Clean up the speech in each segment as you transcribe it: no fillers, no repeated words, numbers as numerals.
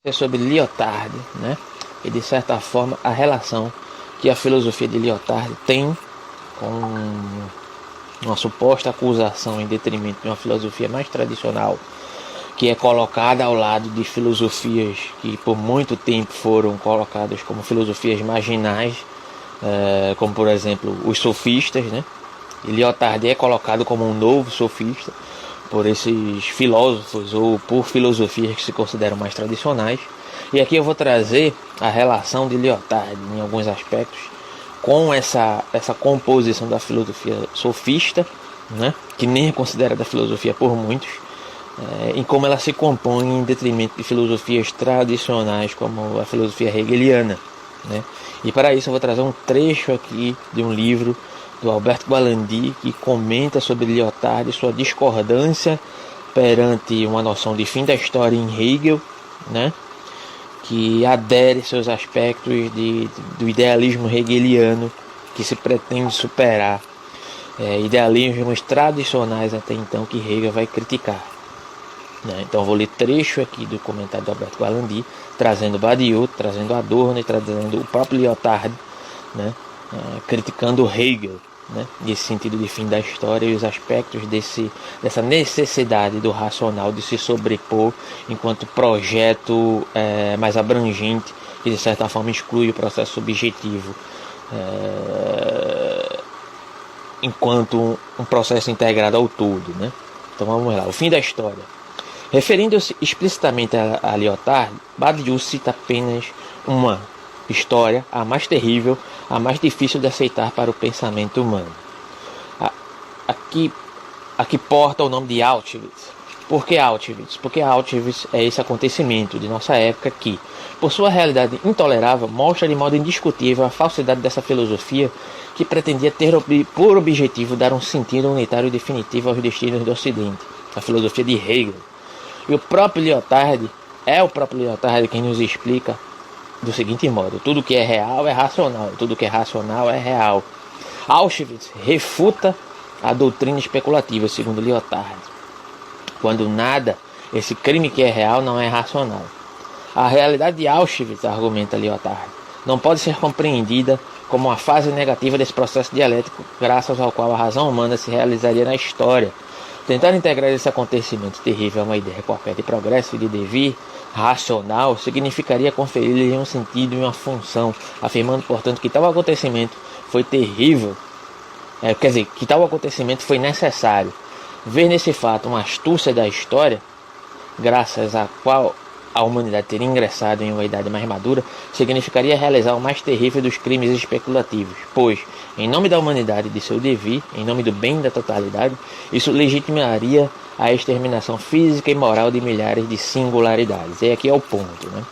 É sobre Lyotard, né? E de certa forma a relação que a filosofia de Lyotard tem com uma suposta acusação em detrimento de uma filosofia mais tradicional, que é colocada ao lado de filosofias que por muito tempo foram colocadas como filosofias marginais, como por exemplo os sofistas, né? E Lyotard é colocado como um novo sofista por esses filósofos ou por filosofias que se consideram mais tradicionais. E aqui eu vou trazer a relação de Lyotard em alguns aspectos com essa composição da filosofia sofista, né, que nem é considerada filosofia por muitos, em como ela se compõe em detrimento de filosofias tradicionais como a filosofia hegeliana, né. E para isso eu vou trazer um trecho aqui de um livro do Alberto Gualandi, que comenta sobre Lyotard e sua discordância perante uma noção de fim da história em Hegel, né, que adere seus aspectos do idealismo hegeliano, que se pretende superar idealismos tradicionais até então que Hegel vai criticar, né. Então eu vou ler trecho aqui do comentário do Alberto Gualandi, trazendo Badiou, trazendo Adorno e trazendo o próprio Lyotard, né, criticando Hegel, né, nesse sentido de fim da história e os aspectos dessa necessidade do racional de se sobrepor enquanto projeto mais abrangente e de certa forma exclui o processo subjetivo enquanto um processo integrado ao todo, né? Então vamos lá, o fim da história. Referindo-se explicitamente a Lyotard, Badiou cita apenas uma história, a mais terrível, a mais difícil de aceitar para o pensamento humano. Aqui porta o nome de Auschwitz. Por que Auschwitz? Porque Auschwitz é esse acontecimento de nossa época que, por sua realidade intolerável, mostra de modo indiscutível a falsidade dessa filosofia que pretendia ter por objetivo dar um sentido unitário e definitivo aos destinos do Ocidente, a filosofia de Hegel. E o próprio Lyotard quem nos explica do seguinte modo: tudo que é real é racional, tudo que é racional é real. Auschwitz refuta a doutrina especulativa, segundo Lyotard. Quando nada, esse crime que é real não é racional. A realidade de Auschwitz, argumenta Lyotard, não pode ser compreendida como uma fase negativa desse processo dialético, graças ao qual a razão humana se realizaria na história. Tentar integrar esse acontecimento terrível a uma ideia qualquer de progresso e de devir racional significaria conferir-lhe um sentido e uma função, afirmando, portanto, que tal acontecimento foi terrível, que tal acontecimento foi necessário. Ver nesse fato uma astúcia da história, graças à qual a humanidade teria ingressado em uma idade mais madura, significaria realizar o mais terrível dos crimes especulativos, pois, em nome da humanidade e de seu devir, em nome do bem da totalidade, isso legitimaria a exterminação física e moral de milhares de singularidades. E aqui é o ponto, né?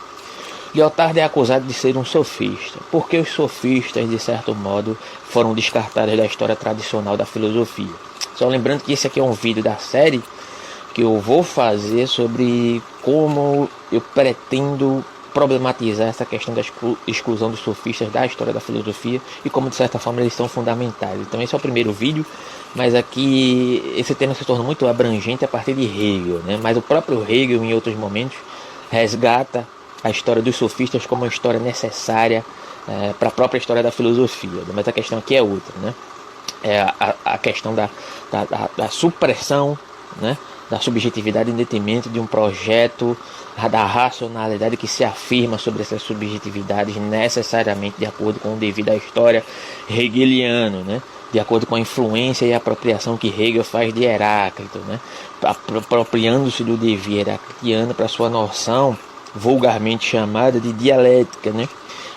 Lyotard é acusado de ser um sofista, porque os sofistas, de certo modo, foram descartados da história tradicional da filosofia. Só lembrando que esse aqui é um vídeo da série que eu vou fazer sobre como eu pretendo problematizar essa questão da exclusão dos sofistas da história da filosofia e como de certa forma eles são fundamentais. Então esse é o primeiro vídeo, mas aqui esse tema se torna muito abrangente a partir de Hegel, né? Mas o próprio Hegel em outros momentos resgata a história dos sofistas como uma história necessária para a própria história da filosofia, mas a questão aqui é outra, né? É a questão da supressão, né, da subjetividade em detrimento de um projeto da racionalidade que se afirma sobre essas subjetividades necessariamente de acordo com o devido à história hegeliano, né, de acordo com a influência e apropriação que Hegel faz de Heráclito, né, apropriando-se do devir heraclitiano para sua noção vulgarmente chamada de dialética, né,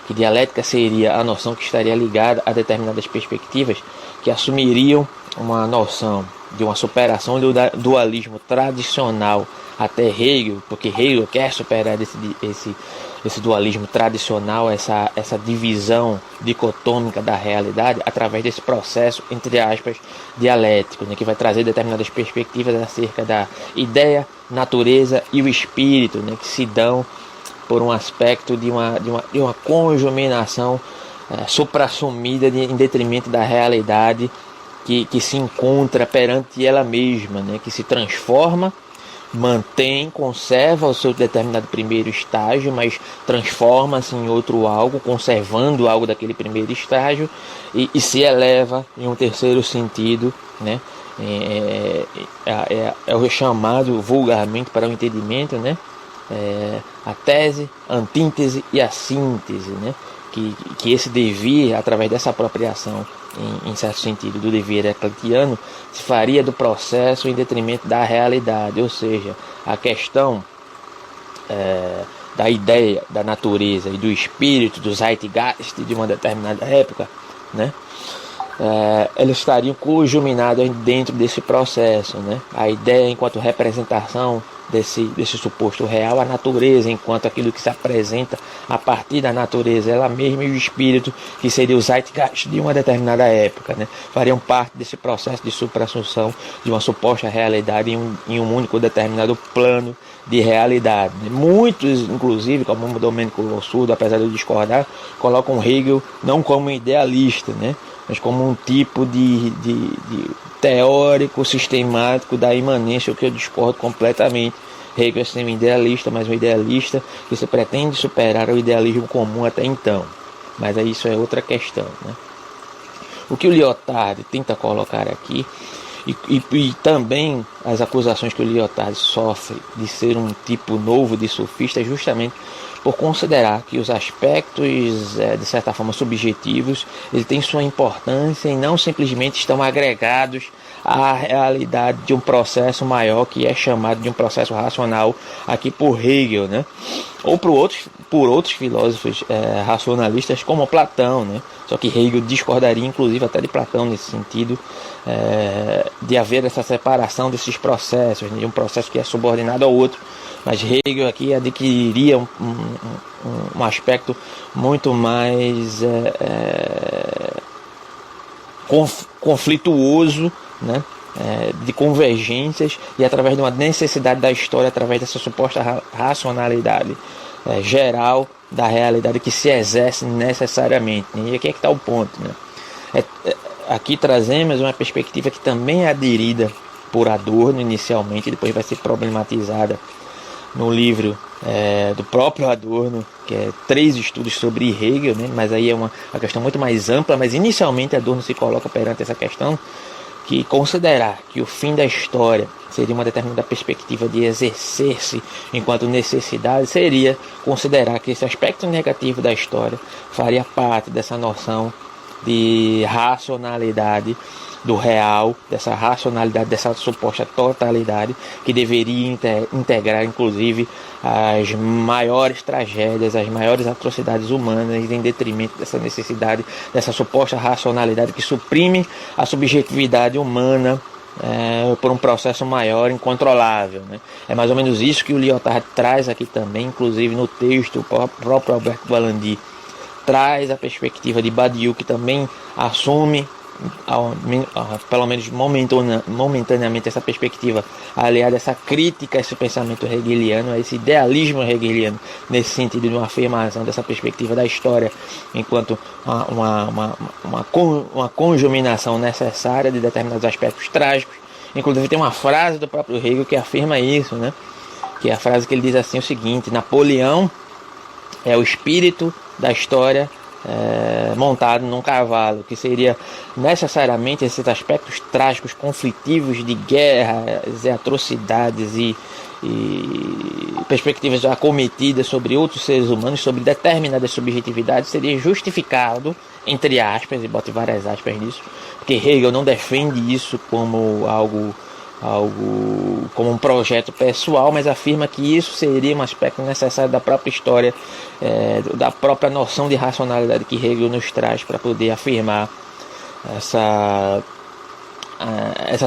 que dialética seria a noção que estaria ligada a determinadas perspectivas que assumiriam uma noção de uma superação do dualismo tradicional até Hegel, porque Hegel quer superar esse dualismo tradicional, essa divisão dicotômica da realidade através desse processo, entre aspas, dialético, né, que vai trazer determinadas perspectivas acerca da ideia, natureza e o espírito, né, que se dão por um aspecto de uma conjuminação suprassumida em detrimento da realidade que se encontra perante ela mesma, né, que se transforma conserva o seu determinado primeiro estágio, mas transforma-se em outro algo, conservando algo daquele primeiro estágio, e se eleva em um terceiro sentido, né? É o chamado vulgarmente para o entendimento, né? A tese, a antítese e a síntese, né? Que esse devir, através dessa apropriação, em certo sentido, do dever heraclitiano, se faria do processo em detrimento da realidade, ou seja, a questão da ideia, da natureza e do espírito, do zeitgeist de uma determinada época, né? Eles estariam conjuminados dentro desse processo, né? A ideia enquanto representação desse suposto real, a natureza enquanto aquilo que se apresenta a partir da natureza ela mesma, e o espírito, que seria o zeitgeist de uma determinada época, né? Fariam parte desse processo de suprassunção de uma suposta realidade em um único determinado plano de realidade. Muitos, inclusive, como o Domênico Lossurdo, apesar de eu discordar, colocam Hegel não como idealista, né? Mas como um tipo de teórico sistemático da imanência, o que eu discordo completamente. Hegel é sim um idealista, mas um idealista que se pretende superar o idealismo comum até então. Mas aí isso é outra questão, né? O que o Lyotard tenta colocar aqui, e também as acusações que o Lyotard sofre de ser um tipo novo de sofista, é justamente por considerar que os aspectos, de certa forma, subjetivos, ele tem sua importância e não simplesmente estão agregados à realidade de um processo maior, que é chamado de um processo racional aqui por Hegel, né? Ou por outros filósofos racionalistas como Platão, né? Só que Hegel discordaria inclusive até de Platão nesse sentido, de haver essa separação desses processos, de um processo que é subordinado ao outro. Mas Hegel aqui adquiriria um aspecto muito mais conflituoso, né? De convergências, e através de uma necessidade da história, através dessa suposta racionalidade geral da realidade que se exerce necessariamente. E aqui é que está o ponto, né? Aqui trazemos uma perspectiva que também é aderida por Adorno inicialmente, depois vai ser problematizada no livro do próprio Adorno, que é 3 estudos sobre Hegel, né? Mas aí é uma questão muito mais ampla, mas inicialmente Adorno se coloca perante essa questão, que considerar que o fim da história seria uma determinada perspectiva de exercer-se enquanto necessidade, seria considerar que esse aspecto negativo da história faria parte dessa noção de racionalidade do real, dessa racionalidade, dessa suposta totalidade, que deveria integrar inclusive as maiores tragédias, as maiores atrocidades humanas, em detrimento dessa necessidade, dessa suposta racionalidade que suprime a subjetividade humana por um processo maior, incontrolável, né? É mais ou menos isso que o Lyotard traz aqui também, inclusive no texto. O próprio Alberto Valandi traz a perspectiva de Badiou, que também assume, pelo menos momentaneamente, essa perspectiva aliada, essa crítica a esse pensamento hegeliano, a esse idealismo hegeliano, nesse sentido de uma afirmação dessa perspectiva da história enquanto uma conjuminação necessária de determinados aspectos trágicos. Inclusive tem uma frase do próprio Hegel que afirma isso, né? Que é a frase que ele diz assim, o seguinte: Napoleão é o espírito da história montado num cavalo, que seria necessariamente esses aspectos trágicos, conflitivos de guerras e atrocidades e perspectivas acometidas sobre outros seres humanos, sobre determinadas subjetividades, seria justificado, entre aspas, e bote várias aspas nisso, porque Hegel não defende isso como algo como um projeto pessoal, mas afirma que isso seria um aspecto necessário da própria história, da própria noção de racionalidade que Hegel nos traz para poder afirmar essa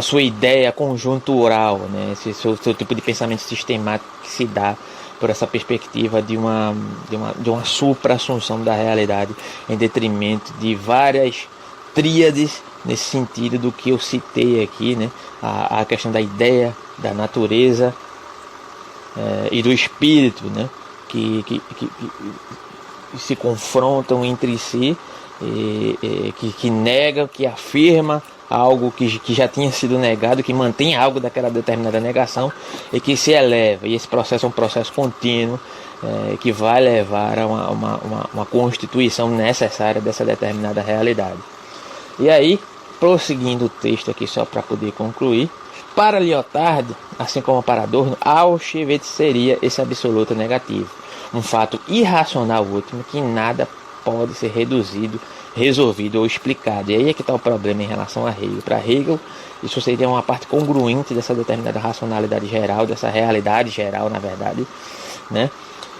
sua ideia conjuntural, né? Esse seu tipo de pensamento sistemático que se dá por essa perspectiva de uma supra-assunção da realidade em detrimento de várias tríades, nesse sentido do que eu citei aqui, né? A questão da ideia, da natureza se confrontam entre si, que nega, que afirma algo que já tinha sido negado, que mantém algo daquela determinada negação e que se eleva. E esse processo é um processo contínuo, que vai levar a uma constituição necessária dessa determinada realidade. E aí, prosseguindo o texto aqui só para poder concluir, para Lyotard, assim como para Adorno, Auschwitz seria esse absoluto negativo, um fato irracional último que nada pode ser resolvido ou explicado. E aí é que está o problema em relação a Hegel. Para Hegel, isso seria uma parte congruente dessa determinada racionalidade geral, dessa realidade geral, na verdade, né?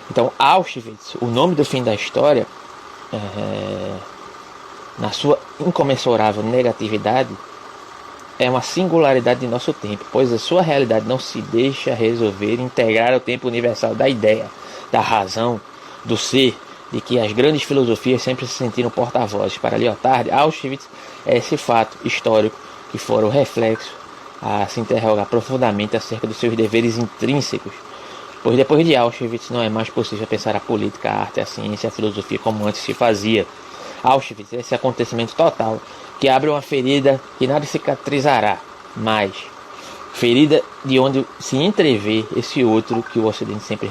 Então, Auschwitz, o nome do fim da história, na sua incomensurável negatividade, é uma singularidade de nosso tempo, pois a sua realidade não se deixa resolver, integrar ao tempo universal da ideia, da razão, do ser, de que as grandes filosofias sempre se sentiram porta-vozes. Para Lyotard, Auschwitz é esse fato histórico que fora o reflexo a se interrogar profundamente acerca dos seus deveres intrínsecos, pois depois de Auschwitz não é mais possível pensar a política, a arte, a ciência, a filosofia como antes se fazia. Auschwitz é esse acontecimento total que abre uma ferida que nada cicatrizará mais, ferida de onde se entrevê esse outro que o Ocidente sempre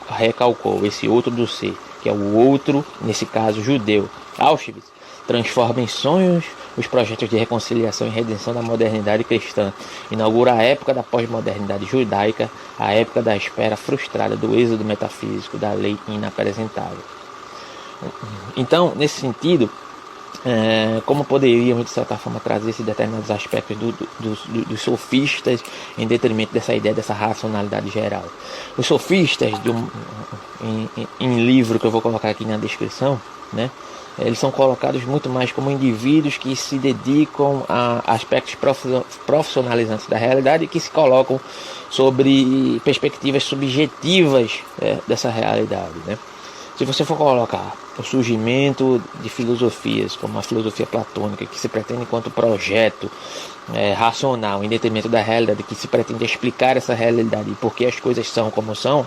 recalcou, esse outro do ser, que é o outro, nesse caso judeu. Auschwitz transforma em sonhos os projetos de reconciliação e redenção da modernidade cristã, inaugura a época da pós-modernidade judaica, a época da espera frustrada do êxodo metafísico, da lei inapresentável. Então, nesse sentido, como poderíamos, de certa forma, trazer esses determinados aspectos dos sofistas em detrimento dessa ideia, dessa racionalidade geral? Os sofistas, em livro que eu vou colocar aqui na descrição, né, eles são colocados muito mais como indivíduos que se dedicam a aspectos profissionalizantes da realidade e que se colocam sobre perspectivas subjetivas dessa realidade, né? Se você for colocar o surgimento de filosofias, como a filosofia platônica, que se pretende enquanto projeto racional, em detrimento da realidade, que se pretende explicar essa realidade e por que as coisas são como são,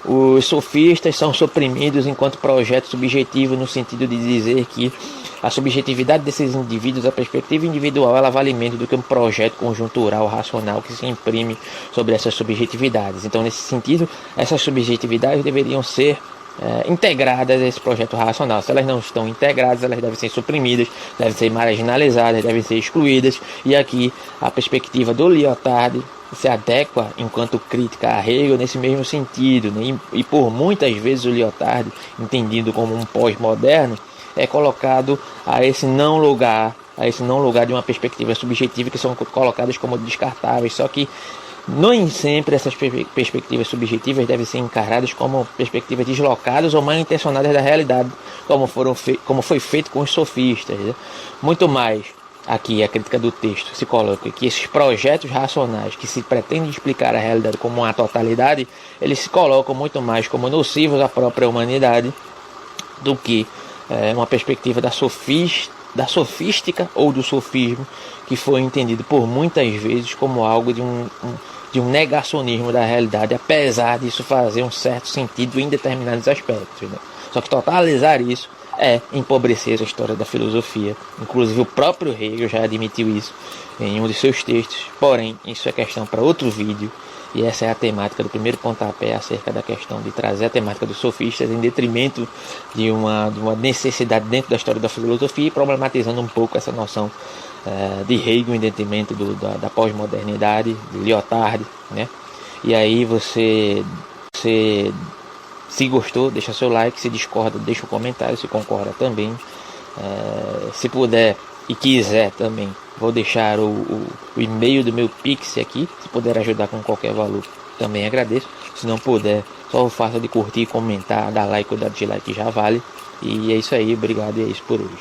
os sofistas são suprimidos enquanto projeto subjetivo, no sentido de dizer que a subjetividade desses indivíduos, a perspectiva individual, ela vale menos do que um projeto conjuntural, racional, que se imprime sobre essas subjetividades. Então, nesse sentido, essas subjetividades deveriam ser integradas a esse projeto racional. Se elas não estão integradas, elas devem ser suprimidas, devem ser marginalizadas, devem ser excluídas. E aqui a perspectiva do Lyotard se adequa enquanto crítica a Hegel nesse mesmo sentido, né? E por muitas vezes o Lyotard, entendido como um pós-moderno, é colocado a esse não lugar de uma perspectiva subjetiva, que são colocadas como descartáveis. Só que nem sempre essas perspectivas subjetivas devem ser encaradas como perspectivas deslocadas ou mal intencionadas da realidade, como foi feito com os sofistas, né? Muito mais, aqui a crítica do texto se coloca que esses projetos racionais que se pretendem explicar a realidade como uma totalidade, eles se colocam muito mais como nocivos à própria humanidade do que uma perspectiva da sofística ou do sofismo, que foi entendido por muitas vezes como algo de um negacionismo da realidade, apesar disso fazer um certo sentido em determinados aspectos, né? Só que totalizar isso é empobrecer a história da filosofia. Inclusive o próprio Hegel já admitiu isso em um de seus textos. Porém, isso é questão para outro vídeo, e essa é a temática do primeiro pontapé acerca da questão de trazer a temática dos sofistas em detrimento de uma necessidade dentro da história da filosofia, e problematizando um pouco essa noção de Hegel em detrimento da pós-modernidade, de Lyotard, né? E aí você, se gostou, deixa seu like, se discorda, deixa um comentário, se concorda também. Se puder e quiser também, vou deixar o e-mail do meu Pix aqui, se puder ajudar com qualquer valor, também agradeço. Se não puder, só faça de curtir, comentar, dar like ou dar dislike, já vale. E é isso aí, obrigado, e é isso por hoje.